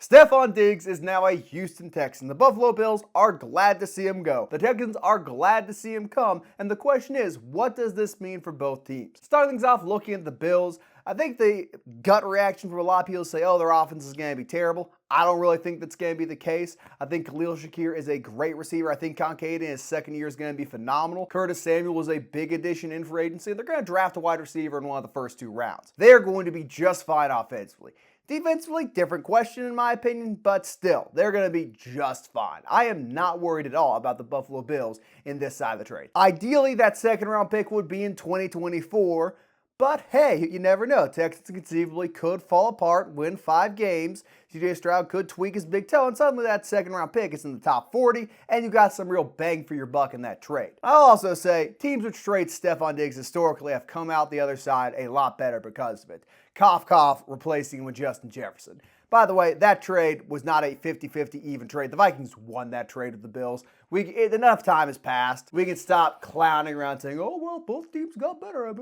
Stefon Diggs is now a Houston Texan. The Buffalo Bills are glad to see him go. The Texans are glad to see him come. And the question is, what does this mean for both teams? Starting things off looking at the Bills, I think the gut reaction from a lot of people say, oh, their offense is going to be terrible. I don't really think that's going to be the case. I think Khalil Shakir is a great receiver. I think Kincaid in his second year is going to be phenomenal. Curtis Samuel was a big addition in free agency. They're going to draft a wide receiver in one of the first two rounds. They're going to be just fine offensively. Defensively, different question in my opinion, but still, they're going to be just fine. I am not worried at all about the Buffalo Bills in this side of the trade. Ideally, that second round pick would be in 2024, but hey, you never know. Texans conceivably could fall apart, win 5 games. CJ Stroud could tweak his big toe, and suddenly that second round pick is in the top 40, and you got some real bang for your buck in that trade. I'll also say, teams which trade Stefon Diggs historically have come out the other side a lot better because of it. Cough, cough, replacing him with Justin Jefferson. By the way, that trade was not a 50-50 even trade. The Vikings won that trade with the Bills. Enough time has passed. We can stop clowning around saying, oh, well, both teams got better.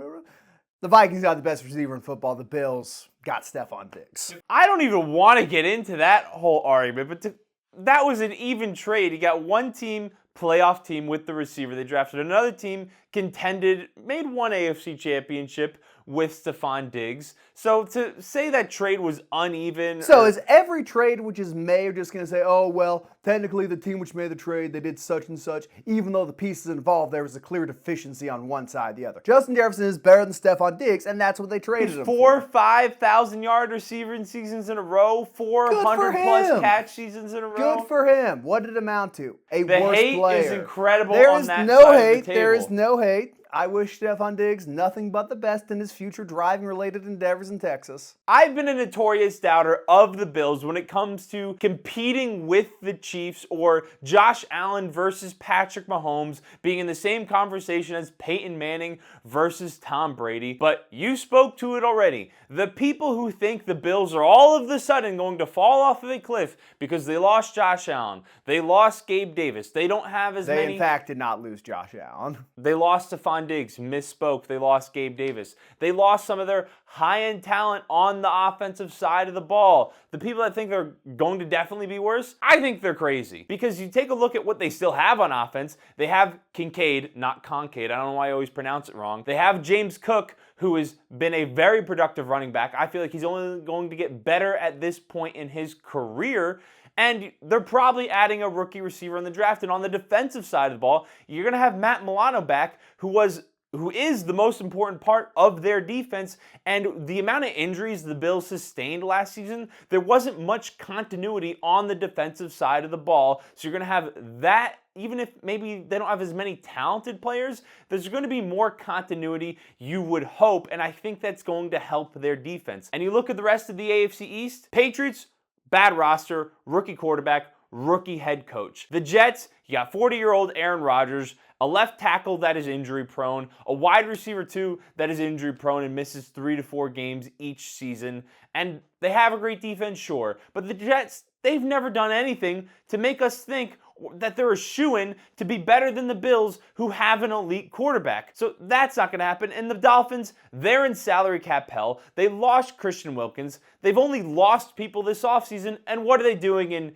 The Vikings got the best receiver in football. The Bills got Stefon Diggs. I don't even want to get into that whole argument, but that was an even trade. You got one team, playoff team with the receiver. They drafted another team, contended, made one AFC championship with Stefon Diggs. So to say that trade was uneven... So is every trade which is made just going to say, oh, well, technically the team which made the trade, they did such and such, even though the pieces involved, there was a clear deficiency on one side or the other. Justin Jefferson is better than Stefon Diggs, and that's what they traded him for. 5,000-yard receiver seasons in a row, 400-plus catch seasons in a row. Good for him. What did it amount to? A the worse hate player. Is incredible there on is that no side hate. of the table. There is no hate. I wish Stefon Diggs nothing but the best in his future driving-related endeavors in Texas. I've been a notorious doubter of the Bills when it comes to competing with the Chiefs or Josh Allen versus Patrick Mahomes being in the same conversation as Peyton Manning versus Tom Brady. But you spoke to it already. The people who think the Bills are all of a sudden going to fall off of a cliff because they lost Josh Allen, they lost Gabe Davis, they don't have as many... They in fact did not lose Josh Allen. They lost Stefon Diggs, misspoke. They lost Gabe Davis. They lost some of their high-end talent on the offensive side of the ball. The people that think they're going to definitely be worse, I think they're crazy. Because you take a look at what they still have on offense. They have Kincaid, not Concaid. I don't know why I always pronounce it wrong. They have James Cook, who has been a very productive running back. I feel like he's only going to get better at this point in his career. And they're probably adding a rookie receiver in the draft. And on the defensive side of the ball, you're going to have Matt Milano back, who is the most important part of their defense. And the amount of injuries the Bills sustained last season, there wasn't much continuity on the defensive side of the ball. So you're going to have that. Even if maybe they don't have as many talented players, there's going to be more continuity, you would hope, and I think that's going to help their defense. And you look at the rest of the AFC East, Patriots, bad roster, rookie quarterback, rookie head coach. The Jets, you got 40-year-old Aaron Rodgers, a left tackle that is injury prone, a wide receiver too that is injury prone and misses 3 to 4 games each season, and they have a great defense, sure, but the Jets, they've never done anything to make us think that they're a shoo-in to be better than the Bills, who have an elite quarterback. So that's not going to happen. And the Dolphins, they're in salary cap hell. They lost Christian Wilkins. They've only lost people this offseason. And what are they doing in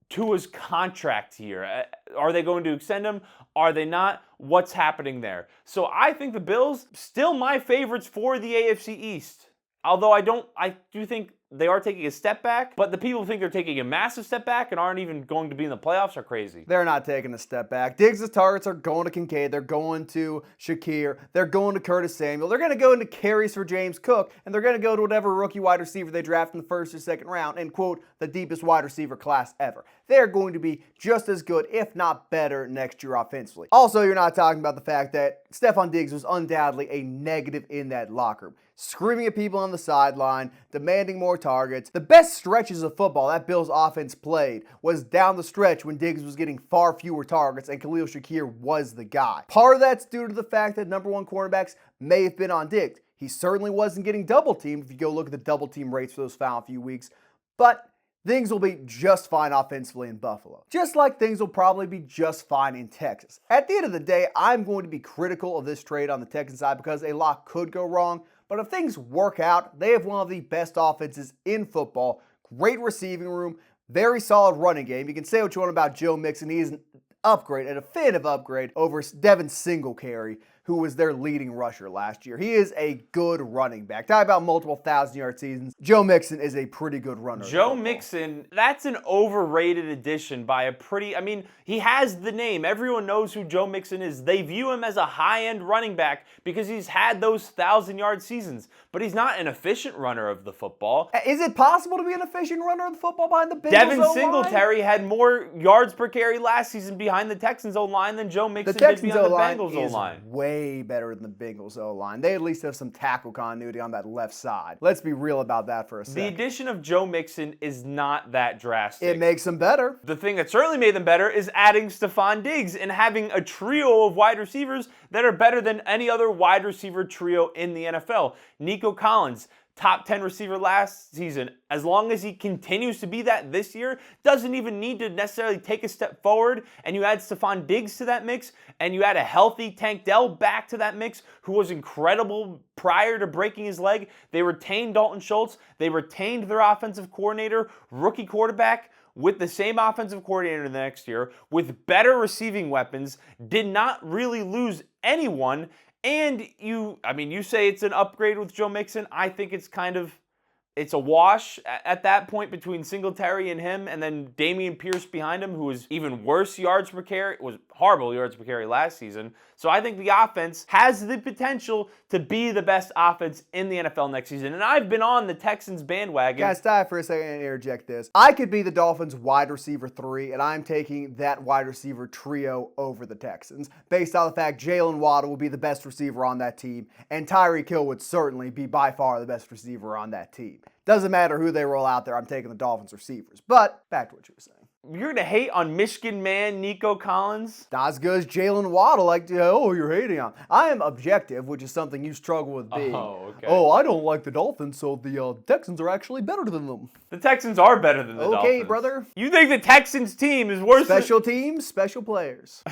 Tua's contract here? Are they going to extend him? Are they not? What's happening there? So I think the Bills, still my favorites for the AFC East. Although I do think they are taking a step back, but the people who think they're taking a massive step back and aren't even going to be in the playoffs are crazy. They're not taking a step back. Diggs' targets are going to Kincaid. They're going to Shakir. They're going to Curtis Samuel. They're going to go into carries for James Cook, and they're going to go to whatever rookie wide receiver they draft in the first or second round and, quote, the deepest wide receiver class ever. They're going to be just as good, if not better, next year offensively. Also, you're not talking about the fact that Stefon Diggs was undoubtedly a negative in that locker room, screaming at people on the sideline, demanding more targets. The best stretches of football that Bills offense played was down the stretch when Diggs was getting far fewer targets and Khalil Shakir was the guy. Part of that's due to the fact that number one cornerbacks may have been on Diggs. He certainly wasn't getting double teamed if you go look at the double team rates for those final few weeks, but things will be just fine offensively in Buffalo. Just like things will probably be just fine in Texas. At the end of the day, I'm going to be critical of this trade on the Texans side because a lot could go wrong. But if things work out, they have one of the best offenses in football. great receiving room, very solid running game. You can say what you want about Joe Mixon. He's an upgrade, and a definitive upgrade over Devin Singletary, who was their leading rusher last year. He is a good running back. Talk about multiple 1,000-yard seasons. Joe Mixon is a pretty good runner. Joe Mixon, that's an overrated addition by a pretty, I mean, he has the name. Everyone knows who Joe Mixon is. They view him as a high-end running back because he's had those 1,000-yard seasons, but he's not an efficient runner of the football. Is it possible to be an efficient runner of the football behind the Bengals Devin O-line? Singletary had more yards per carry last season behind the Texans O-line than Joe Mixon did behind the Bengals O-line. Way better than the Bengals O-line. They at least have some tackle continuity on that left side. Let's be real about that for a second. The addition of Joe Mixon is not that drastic. It makes them better. The thing that certainly made them better is adding Stefon Diggs and having a trio of wide receivers that are better than any other wide receiver trio in the NFL. Nico Collins, top 10 receiver last season. As long as he continues to be that this year, doesn't even need to necessarily take a step forward, and you add Stefon Diggs to that mix, and you add a healthy Tank Dell back to that mix, who was incredible prior to breaking his leg. They retained Dalton Schultz. They retained their offensive coordinator, rookie quarterback, with the same offensive coordinator the next year, with better receiving weapons, did not really lose anyone. And you say it's an upgrade with Joe Mixon. I think it's a wash at that point between Singletary and him, and then Dameon Pierce behind him, who was even worse yards per carry, was horrible yards per carry last season. So I think the offense has the potential to be the best offense in the NFL next season. And I've been on the Texans bandwagon. Guys, stop for a second and interject this. I could be the Dolphins wide receiver 3, and I'm taking that wide receiver trio over the Texans, based on the fact Jalen Waddle will be the best receiver on that team, and Tyreek Hill would certainly be by far the best receiver on that team. Doesn't matter who they roll out there, I'm taking the Dolphins receivers. But back to what you were saying. You're going to hate on Michigan man Nico Collins? Not as good as Jalen Waddle, you're hating on. I am objective, which is something you struggle with being. Oh, okay. Oh, I don't like the Dolphins, so the Texans are actually better than them. The Texans are better than the Dolphins. Okay, brother. You think the Texans team is worse Special teams, special players.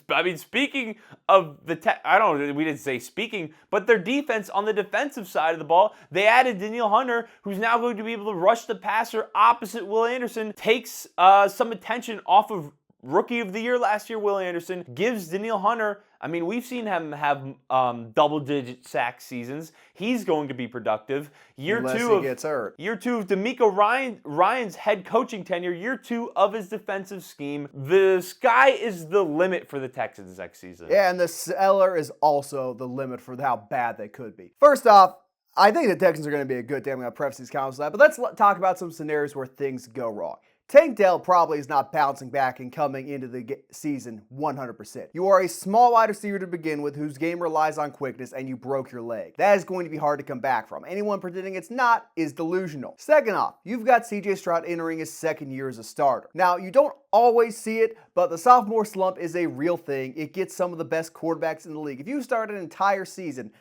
I mean, speaking of we didn't say speaking, but their defense on the defensive side of the ball, they added Danielle Hunter, who's now going to be able to rush the passer opposite Will Anderson, takes some attention off of Rookie of the Year last year, Will Anderson, gives Danielle Hunter, I mean, we've seen him have double-digit sack seasons. He's going to be productive. Unless he gets hurt. Year 2 of D'Amico Ryan's head coaching tenure, year 2 of his defensive scheme. The sky is the limit for the Texans next season. Yeah, and the cellar is also the limit for how bad they could be. First off, I think the Texans are going to be a good team. I'm going to preface these comments with that, but let's talk about some scenarios where things go wrong. Tank Dell probably is not bouncing back and coming into the season 100%. You are a small wide receiver to begin with whose game relies on quickness, and you broke your leg. That is going to be hard to come back from. Anyone pretending it's not is delusional. Second off, you've got CJ Stroud entering his second year as a starter. Now, you don't always see it, but the sophomore slump is a real thing. It gets some of the best quarterbacks in the league. If you start an entire season,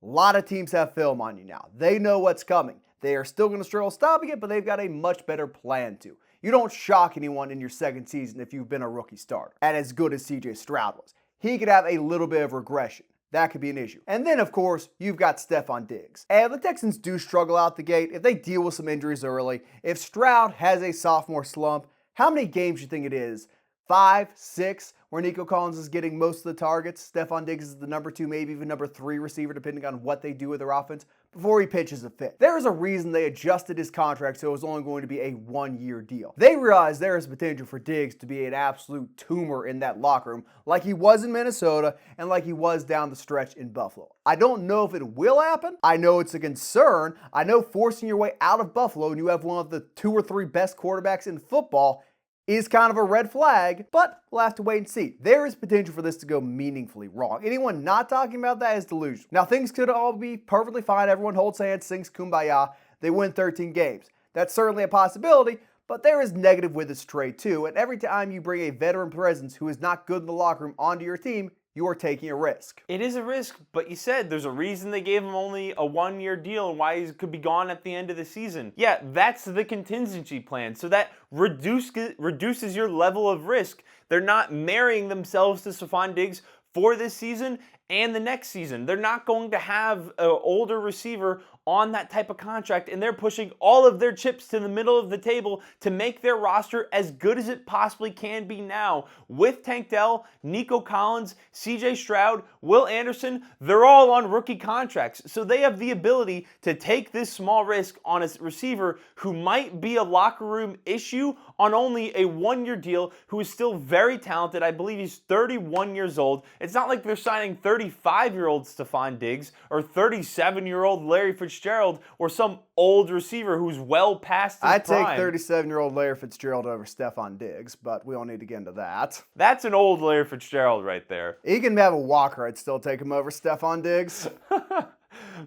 a lot of teams have film on you now. They know what's coming. They are still going to struggle stopping it, but they've got a much better plan to. You don't shock anyone in your second season if you've been a rookie starter, and as good as CJ Stroud was. He could have a little bit of regression. That could be an issue. And then, of course, you've got Stefon Diggs. And if the Texans do struggle out the gate, if they deal with some injuries early, if Stroud has a sophomore slump, how many games do you think it is? 5, 6, where Nico Collins is getting most of the targets. Stefon Diggs is the number 2, maybe even number 3 receiver, depending on what they do with their offense, before he pitches a fit. There is a reason they adjusted his contract so it was only going to be a 1-year deal. They realized there is potential for Diggs to be an absolute tumor in that locker room, like he was in Minnesota and like he was down the stretch in Buffalo. I don't know if it will happen. I know it's a concern. I know forcing your way out of Buffalo and you have one of the 2 or 3 best quarterbacks in football is kind of a red flag, but we'll have to wait and see. There is potential for this to go meaningfully wrong. Anyone not talking about that is delusional. Now, things could all be perfectly fine. Everyone holds hands, sings Kumbaya. They win 13 games. That's certainly a possibility, but there is negative with this trade too, and every time you bring a veteran presence who is not good in the locker room onto your team, you are taking a risk. It is a risk, but you said there's a reason they gave him only a 1-year deal and why he could be gone at the end of the season. Yeah, that's the contingency plan. So that reduces your level of risk. They're not marrying themselves to Stefon Diggs for this season, and the next season. They're not going to have an older receiver on that type of contract, and they're pushing all of their chips to the middle of the table to make their roster as good as it possibly can be now. With Tank Dell, Nico Collins, CJ Stroud, Will Anderson, they're all on rookie contracts, so they have the ability to take this small risk on a receiver who might be a locker room issue on only a one-year deal, who is still very talented. I believe he's 31 years old. It's not like they're signing 35-year-old Stefon Diggs or 37-year-old Larry Fitzgerald or some old receiver who's well past his prime. I'd take 37-year-old Larry Fitzgerald over Stefon Diggs, but we don't need to get into that. That's an old Larry Fitzgerald right there. He can have a walker. I'd still take him over Stefon Diggs.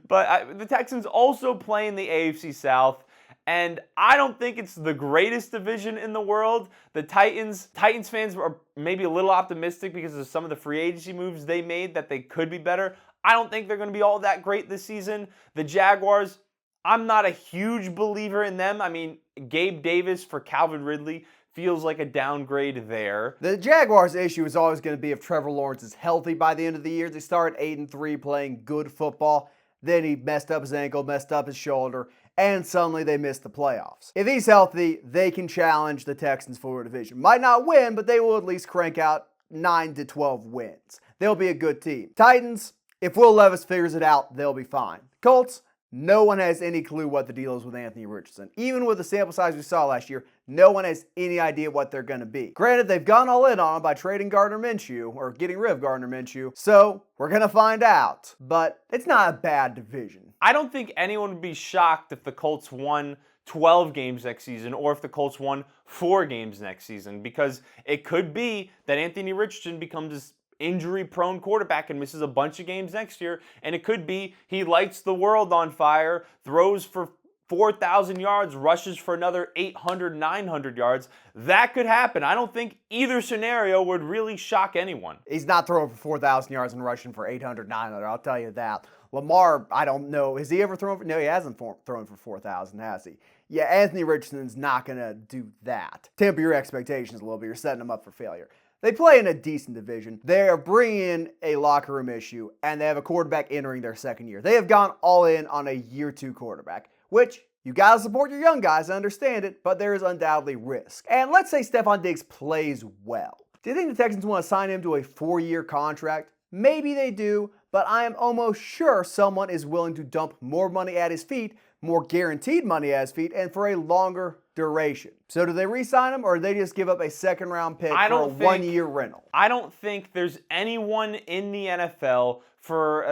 But the Texans also play in the AFC South, and I don't think it's the greatest division in the world. The Titans fans are maybe a little optimistic because of some of the free agency moves they made that they could be better. I don't think they're going to be all that great this season. The Jaguars, I'm not a huge believer in them. I mean, Gabe Davis for Calvin Ridley feels like a downgrade there. The Jaguars' issue is always going to be if Trevor Lawrence is healthy by the end of the year. They started 8-3 playing good football. Then he messed up his ankle, messed up his shoulder, and suddenly they missed the playoffs. If he's healthy, they can challenge the Texans for a division. Might not win, but they will at least crank out 9 to 12 wins. They'll be a good team. Titans, if Will Levis figures it out, they'll be fine. Colts, no one has any clue what the deal is with Anthony Richardson. Even with the sample size we saw last year, no one has any idea what they're going to be. Granted, they've gone all in on him by trading Gardner Minshew, or getting rid of Gardner Minshew, so we're going to find out. But it's not a bad division. I don't think anyone would be shocked if the Colts won 12 games next season or if the Colts won 4 games next season, because it could be that Anthony Richardson becomes this injury-prone quarterback and misses a bunch of games next year, and it could be he lights the world on fire, throws for 4,000 yards, rushes for another 800, 900 yards. That could happen. I don't think either scenario would really shock anyone. He's not throwing for 4,000 yards and rushing for 800, 900, I'll tell you that. Lamar, I don't know. Has he ever thrown for? No, he hasn't thrown for 4,000, has he? Yeah, Anthony Richardson's not going to do that. Temper your expectations a little bit. You're setting him up for failure. They play in a decent division. They are bringing in a locker room issue, and they have a quarterback entering their second year. They have gone all in on a year 2 quarterback, which you got to support your young guys, I understand it, but there is undoubtedly risk. And let's say Stefon Diggs plays well. Do you think the Texans want to sign him to a 4-year contract? Maybe they do, but I am almost sure someone is willing to dump more money at his feet, more guaranteed money at his feet, and for a longer duration. So do they re-sign him, or do they just give up a second-round pick for a 1-year rental? I don't think there's anyone in the NFL for,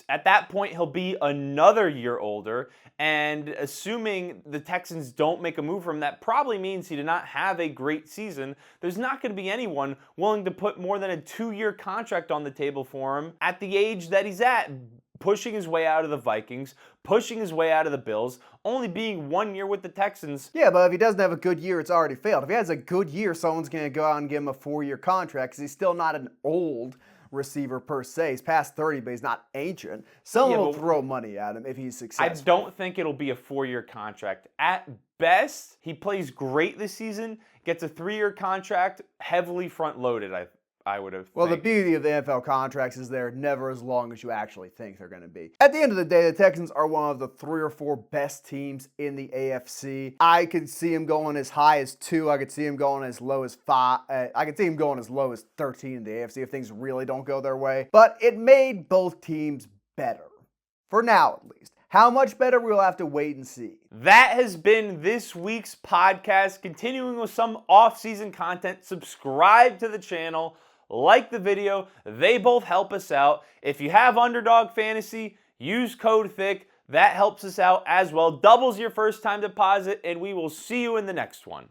at that point, he'll be another year older, and assuming the Texans don't make a move for him, that probably means he did not have a great season. There's not going to be anyone willing to put more than a 2-year contract on the table for him at the age that he's at, pushing his way out of the Vikings, pushing his way out of the Bills, only being 1 year with the Texans. Yeah, but if he doesn't have a good year, it's already failed. If he has a good year, someone's going to go out and give him a 4-year contract because he's still not an old receiver per se. He's past 30, but he's not ancient. Someone will throw money at him if he's successful. I don't think it'll be a 4-year contract. At best, he plays great this season, gets a 3-year contract, heavily front-loaded, I would have. Well, the beauty of the NFL contracts is they're never as long as you actually think they're going to be. At the end of the day, the Texans are one of the 3 or 4 best teams in the AFC. I could see them going as high as 2. I could see them going as low as 5. I could see them going as low as 13 in the AFC if things really don't go their way. But it made both teams better. For now, at least. How much better, we'll have to wait and see. That has been this week's podcast. Continuing with some off-season content, subscribe to the channel. Like the video, they both help us out. If you have Underdog Fantasy, use code Thicc. That helps us out as well. Doubles your first time deposit, and we will see you in the next one.